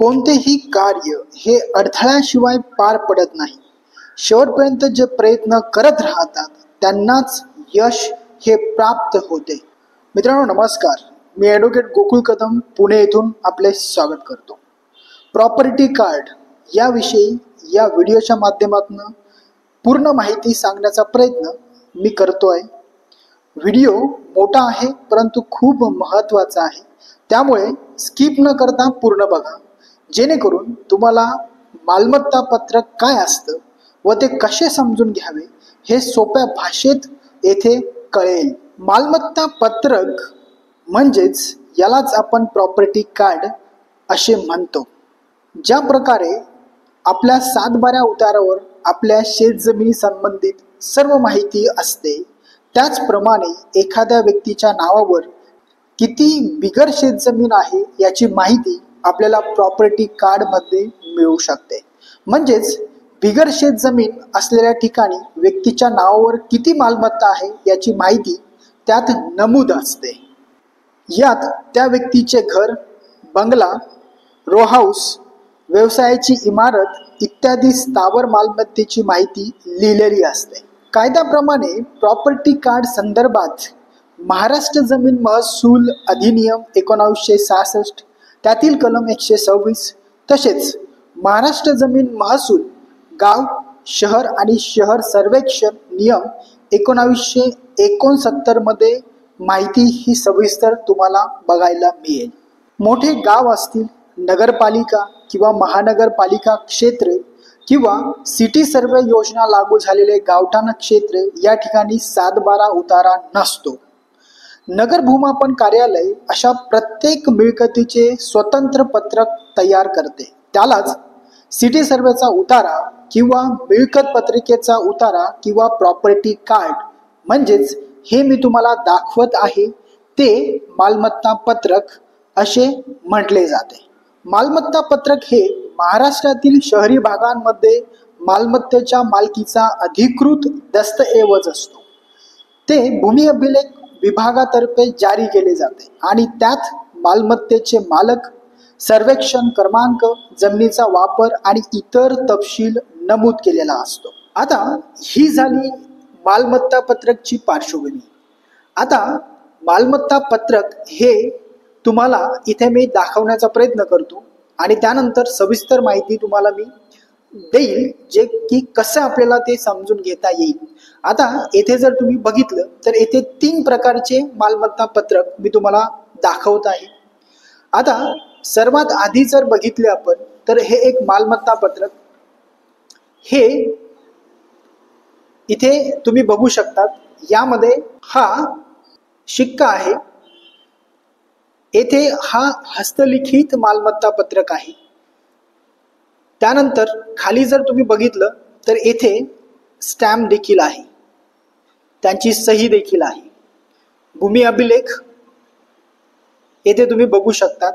कोणतेही कार्य हे अडथळ्याशिवाय पार पडत नाही. शेवटपर्यंत जे प्रयत्न करत राहतात त्यांनाच यश हे प्राप्त होते. मित्रांनो नमस्कार, मी ॲडव्होकेट गोकुळ कदम पुणे येथून आपले स्वागत करतो. प्रॉपर्टी कार्ड याविषयी या व्हिडिओच्या माध्यमातून पूर्ण माहिती सांगण्याचा प्रयत्न मी करतो आहे. व्हिडिओ मोठा आहे परंतु खूप महत्त्वाचा आहे, त्यामुळे स्किप न करता पूर्ण बघा, जेणेकरून तुम्हाला मालमत्ता पत्रक काय असतं व ते कसे समजून घ्यावे हे सोप्या भाषेत येथे कळेल. मालमत्ता पत्रक म्हणजेच यालाच आपण प्रॉपर्टी कार्ड असे म्हणतो. ज्या प्रकारे आपल्या 7/12 उतारावर आपल्या शेतजमिनी संबंधित सर्व माहिती असते, त्याचप्रमाणे एखाद्या व्यक्तीच्या नावावर किती बिगर शेतजमीन आहे याची माहिती आपल्याला प्रॉपर्टी कार्ड मध्ये मिळू शकते. म्हणजेच बिगर शेतजमीन असलेल्या ठिकाणी व्यक्तीच्या नावावर किती मालमत्ता आहे याची माहिती त्यात नमूद असते. यात त्या व्यक्तीचे घर, बंगला, रो हाऊस, व्यवसायाची इमारत इत्यादी स्थावर मालमत्तेची माहिती लिहिलेली असते. कायद्याप्रमाणे प्रॉपर्टी कार्ड संदर्भात महाराष्ट्र जमीन महसूल अधिनियम 1966 त्यातील कलम 126, तसेच महाराष्ट्र जमीन महसूल गाव, शहर आणि शहर सर्वेक्षण नियम 1969 मध्ये माहिती ही सविस्तर तुम्हाला बघायला मिळेल. मोठे गाव असतील, नगरपालिका किंवा महानगरपालिका क्षेत्रे किंवा सिटी सर्वे योजना लागू झालेले गावठाण क्षेत्रे या ठिकाणी 7/12 उतारा नसतो. नगर भूमापन कार्यालय अशा प्रत्येक मिळकतीचे स्वतंत्र पत्रक तयार करते. त्यालाच सिटी सर्वेचा उतारा किंवा मिळकत पत्रिकेचा उतारा किंवा प्रॉपर्टी कार्ड म्हणजेच हे मी तुम्हाला दाखवत आहे ते मालमत्ता पत्रक असे म्हटले जाते. मालमत्ता पत्रक हे महाराष्ट्रातील शहरी भागांमध्ये मालमत्तेच्या मालकीचा अधिकृत दस्तऐवज असतो. ते भूमी अभिलेख विभागातर्फे जारी केले जाते आणि त्यात मालमत्तेचे मालक, सर्वेक्षण क्रमांक, जमिनीचा वापर आणि इतर तपशील नमूद केलेला असतो. आता ही झाली मालमत्ता पत्रकची पार्श्वभूमी. आता मालमत्ता पत्रक हे तुम्हाला इथे मी दाखवण्याचा प्रयत्न करतो आणि त्यानंतर सविस्तर माहिती तुम्हाला मी देईल, जे की कसं आपल्याला ते समजून घेता येईल. आता येथे जर तुम्ही बघितलं तर येथे 3 प्रकारचे मालमत्ता पत्रक मी तुम्हाला दाखवत आहे. आता सर्वात आधी जर बघितले आपण तर हे एक मालमत्ता पत्रक, हे इथे तुम्ही बघू शकतात. यामध्ये हा शिक्का आहे, येथे हा हस्तलिखित मालमत्ता पत्रक आहे. त्यानंतर खाली जर तुम्ही बघितलं तर येथे स्टॅम्प देखील आहे, त्यांची सही देखील आहे. भूमी अभिलेख येथे तुम्ही बघू शकतात,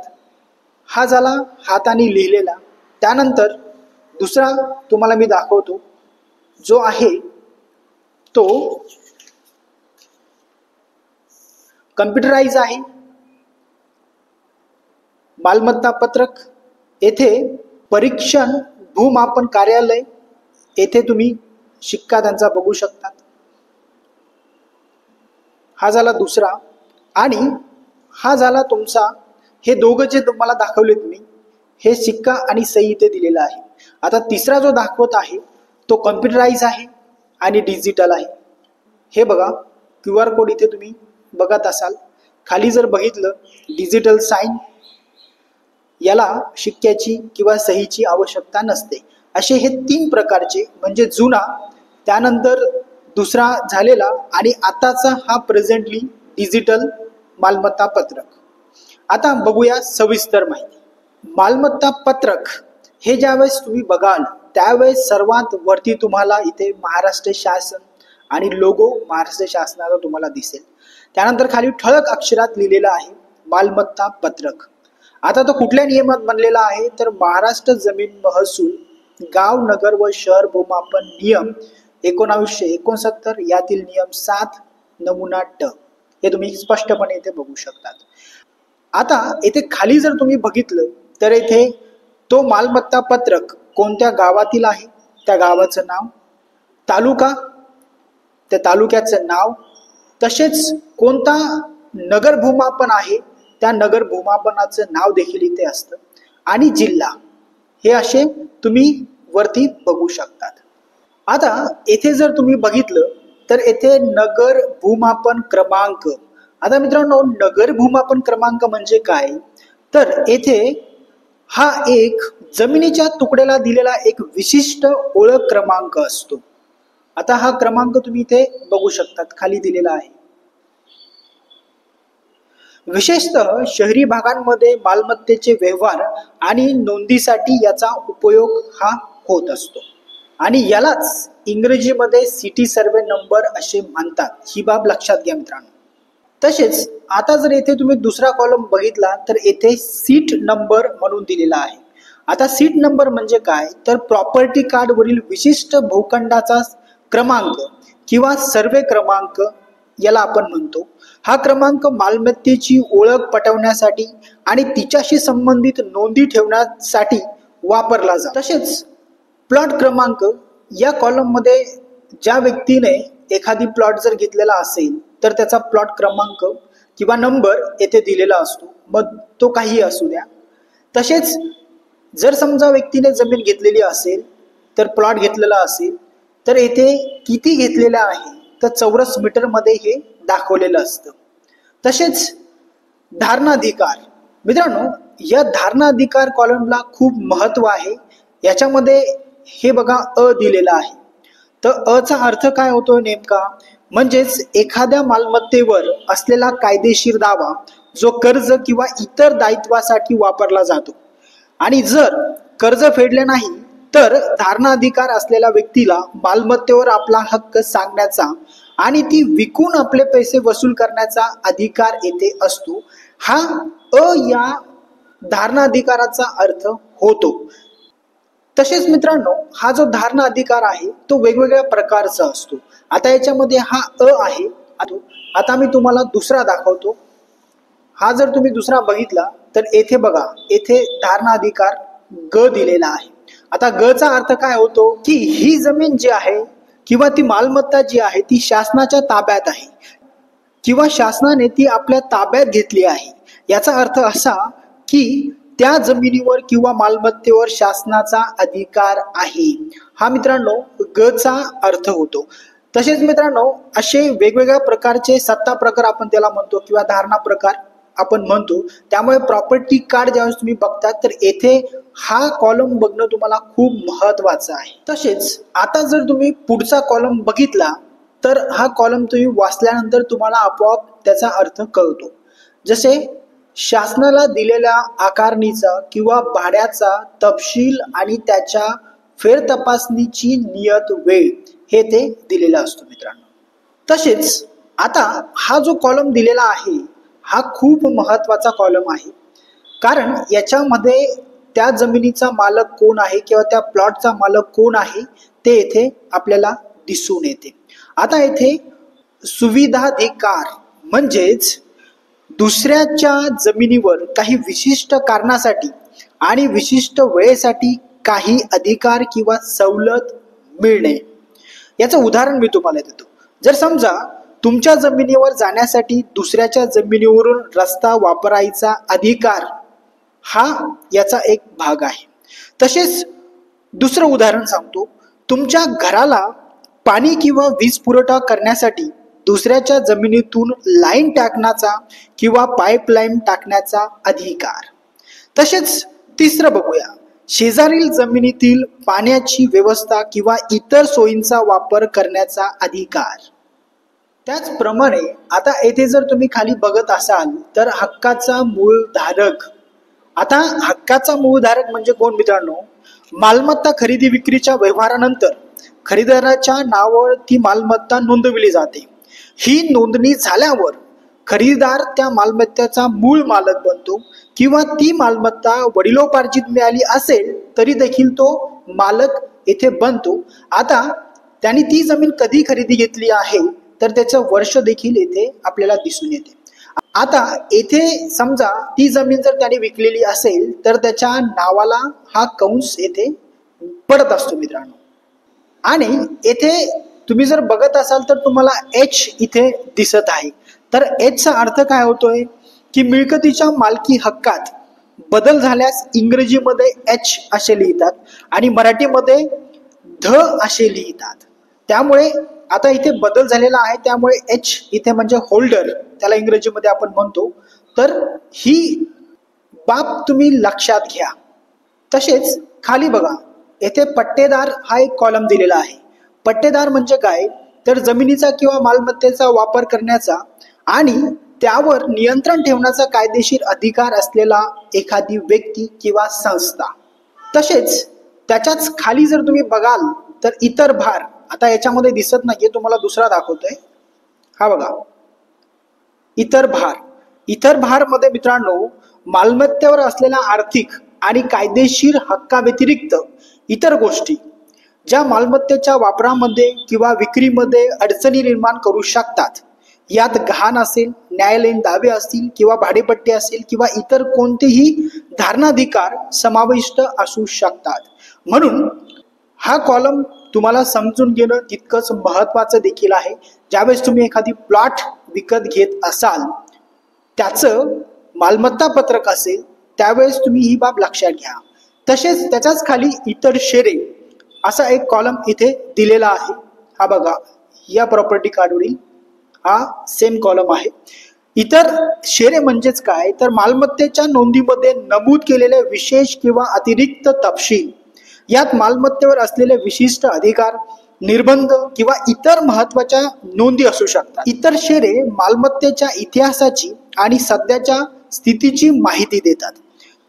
हा झाला हाताने लिहिलेला. त्यानंतर दुसरा तुम्हाला मी दाखवतो जो आहे तो कम्प्युटराइज आहे मालमत्ता पत्रक. येथे परीक्षण भूमापन कार्यालय येथे तुम्ही शिक्का त्यांचा बघू शकतात. हा झाला दुसरा आणि हा झाला तुमचा, हे दोघं जे तुम्हाला दाखवले तुम्ही, हे शिक्का आणि सही इथे दिलेला आहे. आता तिसरा जो दाखवत आहे तो कम्प्युटराइज आहे आणि डिजिटल आहे. हे बघा, QR कोड इथे तुम्ही बघत असाल. खाली जर बघितलं डिजिटल साइन, याला शिक्क्याची किंवा सहीची आवश्यकता नसते. असे हे 3 प्रकारचे, म्हणजे जुना, त्यानंतर दुसरा झालेला आणि आताचा हा प्रेझेंटली डिजिटल मालमत्ता पत्रक. आता बघूया सविस्तर माहिती. मालमत्ता पत्रक हे ज्यावेळेस तुम्ही बघाल त्यावेळेस सर्वात वरती तुम्हाला इथे महाराष्ट्र शासन आणि लोगो महाराष्ट्र शासनाचा तुम्हाला दिसेल. त्यानंतर खाली ठळक अक्षरात लिहिलेला आहे मालमत्ता पत्रक. आता तो कुठल्या नियमात बनलेला आहे तर महाराष्ट्र जमीन महसूल गाव, नगर व शहर भूमापन नियम 1969 यातील नियम 7 नमुना ट, हे तुम्ही स्पष्टपणे इथे बघू शकतात. आता येथे खाली जर तुम्ही बघितलं तर येथे तो मालमत्ता पत्रक कोणत्या गावातील आहे, त्या गावाचं नाव, तालुका, त्या तालुक्याचं नाव, तसेच कोणता नगर भूमापन आहे त्या नगर भूमापनाचं नाव देखील इथे असतं, आणि जिल्हा. हे असे तुम्ही वरती बघू शकतात. आता येथे जर तुम्ही बघितलं तर येथे नगर भूमापन क्रमांक. आता मित्रांनो, नगर भूमापन क्रमांक म्हणजे काय, तर येथे हा एक जमिनीच्या तुकड्याला दिलेला एक विशिष्ट ओळख क्रमांक असतो. आता हा क्रमांक तुम्ही इथे बघू शकतात, खाली दिलेला आहे. विशेषतः शहरी भागांमध्ये मालमत्तेचे व्यवहार आणि नोंदीसाठी याचा उपयोग हा होत असतो, आणि यालाच इंग्रजीमध्ये सिटी सर्वे नंबर असे म्हणतात. ही बाब लक्षात घ्या मित्रांनो. तसेच आता जर येथे तुम्ही दुसरा कॉलम बघितला तर येथे सीट नंबर म्हणून दिलेला आहे. आता सीट नंबर म्हणजे काय, तर प्रॉपर्टी कार्ड वरील विशिष्ट भूखंडाचा क्रमांक किंवा सर्वे क्रमांक याला आपण म्हणतो. हा क्रमांक मालमत्तेची ओळख पटवण्यासाठी आणि तिच्याशी संबंधित नोंदी ठेवण्यासाठी वापरला जातो. तसेच प्लॉट क्रमांक या कॉलम मध्ये ज्या व्यक्तीने एखादी प्लॉट जर घेतलेला असेल तर त्याचा प्लॉट क्रमांक किंवा नंबर येथे दिलेला असतो, मग तो काही असू द्या. तसेच जर समजा व्यक्तीने जमीन घेतलेली असेल तर प्लॉट घेतलेला असेल तर येथे किती घेतलेला आहे तर चौरस मीटर मध्ये हे दाखवलेलं असतं. तसेच धारणाधिकार. मित्रांनो, या धारणाधिकार कॉलमला खूप महत्व आहे. याच्यामध्ये हे बघा अ दिलेला आहे. तर अ चा अर्थ काय होतो नेमका, म्हणजेच एखाद्या मालमत्तेवर असलेला कायदेशीर दावा जो कर्ज किंवा इतर दायित्वासाठी वापरला जातो, आणि जर कर्ज फेडले नाही तर धारणाधिकार असलेल्या व्यक्तीला मालमत्तेवर आपला हक्क सांगण्याचा आणि ती विकून आपले पैसे वसूल करण्याचा अधिकार येथे असतो. हा अ या धारणाधिकाराचा अर्थ होतो. तसेच मित्रांनो, हा जो धारणा अधिकार आहे तो वेगवेगळ्या प्रकारचा असतो. आता याच्यामध्ये हा अ आहे. आता मी तुम्हाला दुसरा दाखवतो. हा जर तुम्ही दुसरा बघितला तर येथे बघा, येथे धारणा अधिकार ग दिलेला आहे. आता ग चा अर्थ काय होतो की ही जमीन जी आहे किंवा ती मालमत्ता जी आहे ती शासनाच्या ताब्यात आहे किंवा शासनाने ती आपल्या ताब्यात घेतली आहे. याचा अर्थ असा की त्या जमिनीवर किंवा मालमत्तेवर शासनाचा अधिकार आहे. हा मित्रांनो ग चा अर्थ होतो. तसेच मित्रांनो, असे वेगवेगळ्या प्रकारचे सत्ता प्रकार आपण त्याला म्हणतो किंवा धारणा प्रकार आपण म्हणतो. त्यामुळे प्रॉपर्टी कार्ड ज्यावेळेस तुम्ही बघता तर येथे हा कॉलम बघणं तुम्हाला खूप महत्वाचं आहे. तसेच आता जर तुम्ही पुढचा कॉलम बघितला तर हा कॉलम तुम्ही वाचल्यानंतर तुम्हाला आपोआप त्याचा अर्थ कळतो. जसे शासनाला दिलेल्या आकारणीचा किंवा भाड्याचा तपशील आणि त्याच्या फेरतपासणीची नियत वेळ हे ते दिलेला असतो मित्रांनो. तसेच आता हा जो कॉलम दिलेला आहे हा खूप महत्वाचा कॉलम आहे, कारण याच्यामध्ये त्या जमिनीचा मालक कोण आहे किंवा त्या प्लॉटचा मालक कोण आहे ते येथे आपल्याला दिसून येते. आता येथे सुविधाधिकार म्हणजेच दुसऱ्याच्या जमिनीवर काही विशिष्ट कारणासाठी आणि विशिष्ट वेळेसाठी काही अधिकार किंवा सवलत मिळणे. याचं उदाहरण मी तुम्हाला देतो. जर समजा तुमच्या जमिनीवर जाण्यासाठी दुसऱ्याच्या जमिनीवरून रस्ता वापरायचा अधिकार हा याचा एक भाग आहे. तसेच दुसरं उदाहरण सांगतो. तुमच्या घराला पाणी किंवा वीज पुरवठा करण्यासाठी दुसऱ्याच्या जमिनीतून लाईन टाकण्याचा किंवा पाईपलाईन टाकण्याचा अधिकार. तसेच तिसरं बघूया, शेजारील जमिनीतील पाण्याची व्यवस्था किंवा इतर सोयींचा वापर करण्याचा अधिकार. त्याचप्रमाणे आता येथे जर तुम्ही खाली बघत असाल तर हक्काचा मूळ धारक. आता हक्काचा मूळ धारक म्हणजे कोण मित्रांनो, मालमत्ता खरेदी विक्रीच्या व्यवहारानंतर खरेदीदाराच्या नावावर ती मालमत्ता नोंदविली जाते. ही नोंदणी झाल्यावर खरेदीदार त्या मालमत्तेचा मूळ मालक बनतो किंवा ती मालमत्ता वडिलोपार्जित मिळाली असेल तरी देखील तो मालक येथे बनतो. आता त्यांनी ती जमीन कधी खरेदी घेतली आहे तर त्याचं वर्ष देखील येथे आपल्याला दिसून येते. आता येथे समजा ती जमीन जर त्याने विकलेली असेल तर त्याच्या नावाला हा कंस येथे पडत असतो मित्रांनो. आणि येथे तुम्ही जर बघत असाल तर तुम्हाला एच इथे दिसत आहे. तर एचचा अर्थ काय होतोय की मिळकतीच्या मालकी हक्कात बदल झाल्यास इंग्रजीमध्ये एच असे लिहितात आणि मराठीमध्ये ध असे लिहितात. त्यामुळे आता इथे बदल झालेला आहे, त्यामुळे एच इथे म्हणजे होल्डर त्याला इंग्रजीमध्ये आपण म्हणतो. तर ही बाब तुम्ही लक्षात घ्या. तसेच खाली बघा, येथे पट्टेदार हा एक कॉलम दिलेला आहे. पट्टेदार म्हणजे काय, तर जमिनीचा किंवा मालमत्तेचा वापर करण्याचा आणि त्यावर नियंत्रण ठेवण्याचा कायदेशीर अधिकार असलेला एखादी व्यक्ती किंवा संस्था. तसेच त्याच्याच खाली जर तुम्ही बघाल तर इतर भार, आता याच्यामध्ये दिसत नाहीये, तुम्हाला दुसरा दाखवतोय, हा बघा इतर भार. इतर भार मध्ये मित्रांनो मालमत्तेवर असलेला आर्थिक आणि कायदेशीर हक्काव्यतिरिक्त इतर गोष्टी ज्या मालमत्तेच्या वापरामध्ये किंवा विक्रीमध्ये अडचणी निर्माण करू शकतात. यात गहाण असेल, न्यायालयीन दावे असतील किंवा भाडेपट्टी असेल किंवा इतर कोणतेही धारणाधिकार समाविष्ट असू शकतात. म्हणून हा कॉलम तुम्हाला समजून घेणं तितकंच महत्वाचं देखील आहे. ज्यावेळेस तुम्ही एखादी प्लॉट विकत घेत असाल, त्याचं मालमत्ता पत्रक असेल, त्यावेळेस तुम्ही ही बाब लक्षात घ्या. तसेच त्याच्याच खाली इतर शेरे असा एक कॉलम इथे दिलेला आहे. हा बघा, या प्रॉपर्टी कार्डवरील हा सेम कॉलम आहे. इतर शेरे म्हणजेच काय, तर मालमत्तेच्या नोंदीमध्ये नमूद केलेले विशेष किंवा अतिरिक्त तपशील. यात मालमत्तेवर असलेले विशिष्ट अधिकार, निर्बंध किंवा इतर महत्वाच्या नोंदी असू शकतात. इतर शेरे मालमत्तेच्या इतिहासाची आणि सध्याच्या स्थितीची माहिती देतात.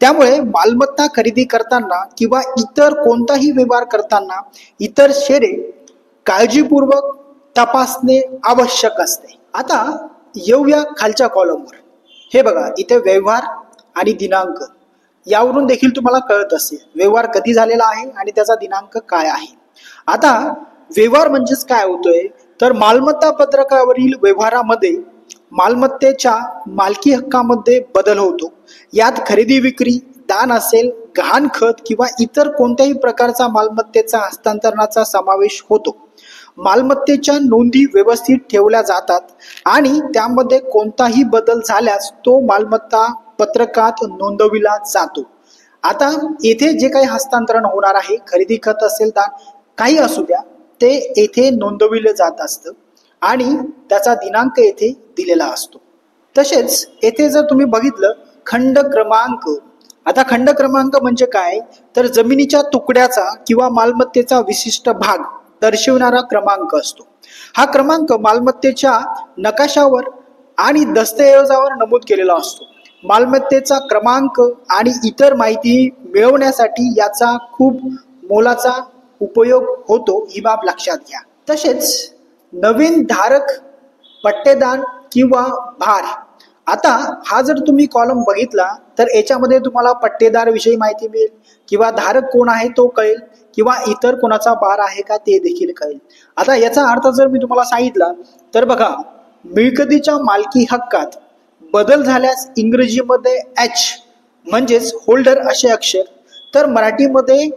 त्यामुळे मालमत्ता खरेदी करताना किंवा इतर कोणताही व्यवहार करताना इतर शेरे काळजीपूर्वक तपासणे आवश्यक असते. आता येऊया खालच्या कॉलमवर. हे बघा, इथे व्यवहार आणि दिनांक यावरून देखील तुम्हाला कळत असेल व्यवहार कधी झालेला आहे आणि त्याचा दिनांक काय आहे. आता व्यवहार म्हणजेच काय होतोय, तर मालमत्ता पत्रकावरील व्यवहारामध्ये मालमत्तेच्या मालकी हक्कामध्ये बदल होतो. यात खरेदी विक्री, दान असेल, गहाण खत किंवा इतर कोणत्याही प्रकारचा मालमत्तेचा हस्तांतरणाचा समावेश होतो. मालमत्तेच्या नोंदी व्यवस्थित ठेवल्या जातात आणि त्यामध्ये कोणताही बदल झाल्यास तो मालमत्ता पत्रकात नोंदविला जातो. आता येथे जे काही हस्तांतरण होणार आहे, खरेदी खत असेल, दान काही असू द्या, ते येथे नोंदविले जात असतं आणि त्याचा दिनांक येथे दिलेला असतो. तसेच येथे जर तुम्ही बघितलं खंड क्रमांक. आता खंड क्रमांक म्हणजे काय, तर जमिनीच्या तुकड्याचा किंवा मालमत्तेचा विशिष्ट भाग दर्शविणारा क्रमांक असतो. हा क्रमांक मालमत्तेच्या नकाशावर आणि दस्तऐवजावर नमूद केलेला असतो. मालमत्तेचा क्रमांक आणि इतर माहिती मिळवण्यासाठी याचा खूप मोलाचा उपयोग होतो, ही बाब लक्षात घ्या. तसेच नवीन धारक, पट्टेदार किंवा भार. आता हा जर तुम्ही कॉलम बघितला तर याच्यामध्ये तुम्हाला पट्टेदार विषयी माहिती मिळेल किंवा धारक कोण आहे तो कळेल किंवा इतर कोणाचा भार आहे का ते देखील कळेल. आता याचा अर्थ जर मी तुम्हाला सांगितला तर बघा, मिळकतीच्या मालकी हक्कात बदल झाल्यास इंग्रजीमध्ये एच म्हणजेच होल्डर असे अक्षर, तर मराठीमध्ये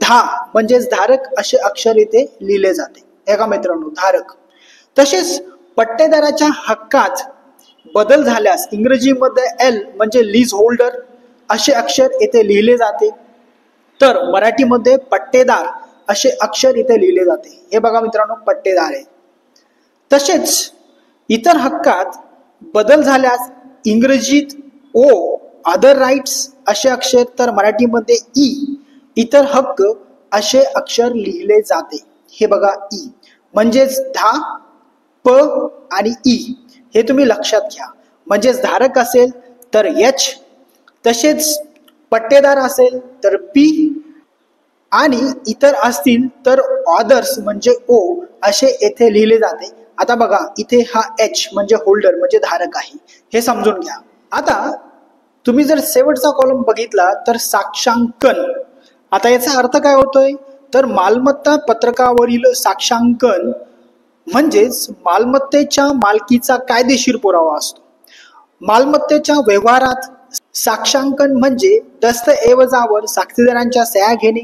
धा म्हणजेच धारक असे अक्षर इथे लिहिले जाते. एका मित्रांनो, धारक. तसेच पट्टेदाराच्या हक्कात बदल झाल्यास इंग्रजीमध्ये एल म्हणजे लीज होल्डर असे अक्षर येथे लिहिले जाते, तर मराठीमध्ये पट्टेदार असे अक्षर इथे लिहिले जाते. हे बघा मित्रांनो, पट्टेदार आहे. तसेच इतर हक्कात बदल झाल्यास इंग्रजीत ओ अदर राईट्स असे अक्षर, तर मराठीमध्ये ई इतर हक्क असे अक्षर लिहिले जाते. हे बघा, ई म्हणजेच धा, प आणि ई हे तुम्ही लक्षात घ्या. म्हणजेच धारक असेल तर एच, तसेच पट्टेदार असेल तर पी आणि इतर असतील तर ऑदर्स म्हणजे ओ असे येथे लिहिले जाते. आता बघा, इथे हा एच म्हणजे होल्डर म्हणजे धारक आहे, हे समजून घ्या. आता तुम्ही जर शेवटचा कॉलम बघितला तर साक्षांकन. आता याचा अर्थ काय होतोय, तर मालमत्ता पत्रकावरील साक्षांकन म्हणजेच मालमत्तेच्या मालकीचा कायदेशीर पुरावा असतो. मालमत्तेच्या व्यवहारात साक्षांकन म्हणजे दस्तऐवजावर साक्षीदारांच्या सह्या घेणे,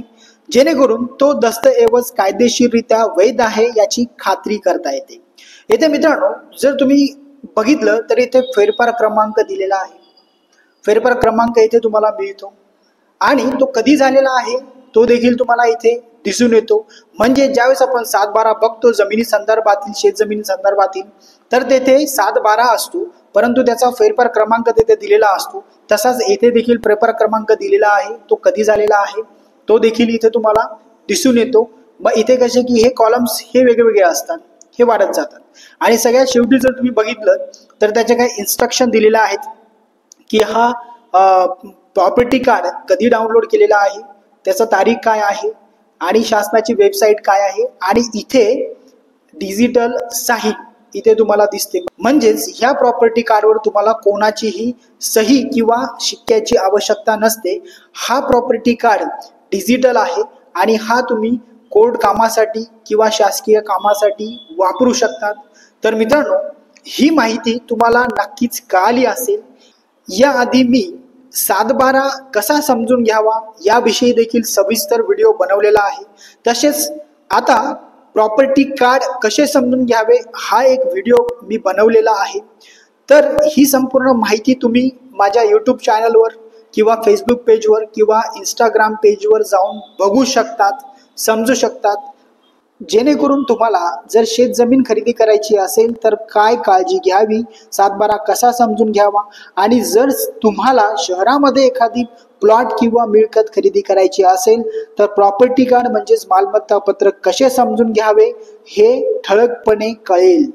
जेणेकरून तो दस्तऐवज कायदेशीररित्या वैध आहे याची खात्री करता येते. येथे मित्रांनो जर तुम्ही बघितलं तर इथे फेरफार क्रमांक दिलेला आहे. फेरफार क्रमांक इथे तुम्हाला मिळतो आणि तो कधी झालेला आहे तो देखील तुम्हाला इथे दिसून येतो. म्हणजे ज्यावेळेस आपण 7/12 बघतो जमिनी संदर्भातील, शेत जमिनी संदर्भातील, तर तेथे 7/12 असतो, परंतु त्याचा फेरफार क्रमांक तेथे दिलेला असतो. तसाच येथे देखील फेरफार क्रमांक दिलेला आहे, तो कधी झालेला आहे तो देखील इथे तुम्हाला दिसून येतो. मग इथे कसे की हे कॉलम्स हे वेगवेगळे असतात, हे वाढत जातात. आणि सगळ्यात शेवटी जर तुम्ही बघितलं तर त्याचे काही इन्स्ट्रक्शन दिलेले आहेत की हा प्रॉपर्टी कार्ड कधी डाउनलोड केलेला आहे, त्याचा तारीख काय आहे आणि शासनाची वेबसाईट काय आहे, आणि इथे डिजिटल साही इथे तुम्हाला दिसते. म्हणजेच ह्या प्रॉपर्टी कार्डवर तुम्हाला कोणाचीही सही किंवा शिक्क्याची आवश्यकता नसते. हा प्रॉपर्टी कार्ड डिजिटल आहे आणि हा तुम्ही कोर्ट कामासाठी किंवा शासकीय कामासाठी वापरू शकतात. तर मित्रांनो ही माहिती तुम्हाला नक्कीच कळाली असेल. याआधी मी 7/12 कसा समजून घ्यावा याविषयी देखील सविस्तर व्हिडिओ बनवलेला आहे. तसेच आता प्रॉपर्टी कार्ड कसे समजून घ्यावे हा एक व्हिडिओ मी बनवलेला आहे. तर ही संपूर्ण माहिती तुम्ही माझ्या यूट्यूब चॅनलवर किंवा फेसबुक पेजवर किंवा इंस्टाग्राम पेजवर जाऊन बघू शकतात, समजू शकतात. जेणेकरून तुम्हाला जर शेत जमीन खरेदी करायची असेल तर काय काळजी घ्यावी, 7/12 कसा समजून घ्यावा, आणि जर तुम्हाला शहरामध्ये एखादी प्लॉट किंवा मिळकत खरेदी करायची असेल तर प्रॉपर्टी कार्ड म्हणजेच मालमत्ता पत्रक कसे समजून घ्यावे हे ठळकपणे कळेल.